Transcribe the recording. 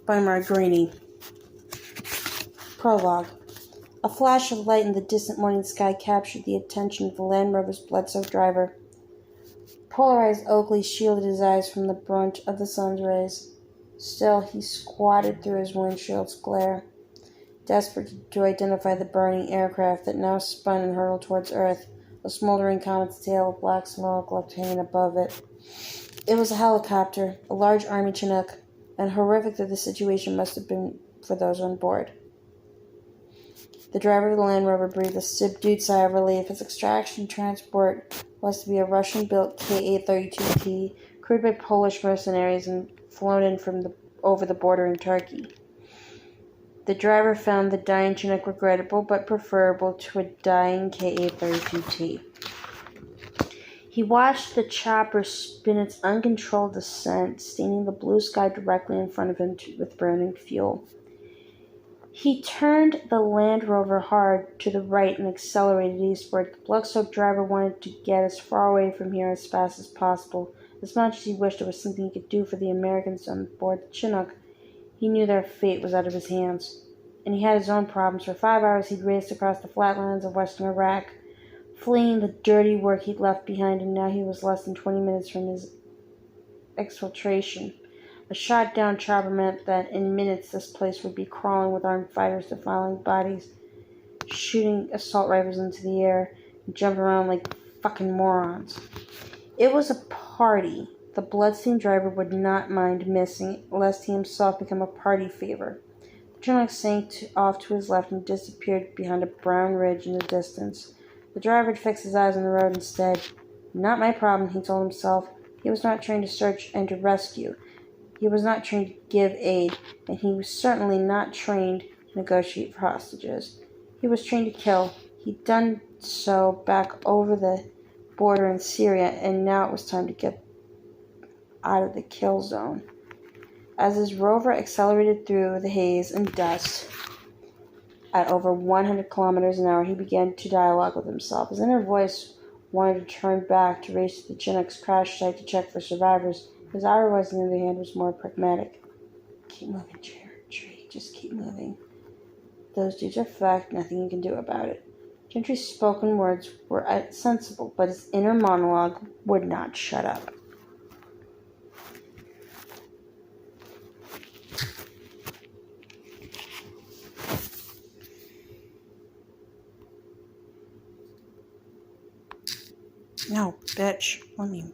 By Greaney. Prologue. A flash of light in the distant morning sky captured the attention of the Land Rover's blood-soaked driver. Polarized Oakley shielded his eyes from the brunt of the sun's rays. Still, he squatted through his windshield's glare, desperate to identify the burning aircraft that now spun and hurtled towards Earth, a smoldering comet's tail of black smoke left hanging above it. It was a helicopter, a large army Chinook, and horrific that the situation must have been for those on board. The driver of the Land Rover breathed a subdued sigh of relief. His extraction transport was to be a Russian-built Ka-32T, crewed by Polish mercenaries and flown in from over the border in Turkey. The driver found the dying Chinook regrettable, but preferable to a dying Ka-32T. He watched the chopper spin its uncontrolled descent, staining the blue sky directly in front of him with burning fuel. He turned the Land Rover hard to the right and accelerated eastward. The blood-soaked driver wanted to get as far away from here as fast as possible. As much as he wished there was something he could do for the Americans on board the Chinook, he knew their fate was out of his hands. And he had his own problems. For 5 hours he'd raced across the flatlands of western Iraq, fleeing the dirty work he'd left behind, and now he was less than 20 minutes from his exfiltration. A shot-down chopper meant that in minutes this place would be crawling with armed fighters defiling bodies, shooting assault rifles into the air, and jumping around like fucking morons. It was a party the bloodstained driver would not mind missing, lest he himself become a party favor. The Chinook sank off to his left and disappeared behind a brown ridge in the distance. The driver had fixed his eyes on the road instead. Not my problem, he told himself. He was not trained to search and to rescue. He was not trained to give aid, and he was certainly not trained to negotiate for hostages. He was trained to kill. He'd done so back over the border in Syria, and now it was time to get out of the kill zone. As his rover accelerated through the haze and dust at over 100 kilometers an hour, he began to dialogue with himself. His inner voice wanted to turn back to race to the Chinook's crash site to check for survivors. His outer voice, on the other hand, was more pragmatic. Keep moving, Tree. Just keep moving. Those dudes are fucked. Nothing you can do about it. Gentry's spoken words were sensible, but his inner monologue would not shut up. No, bitch. Let me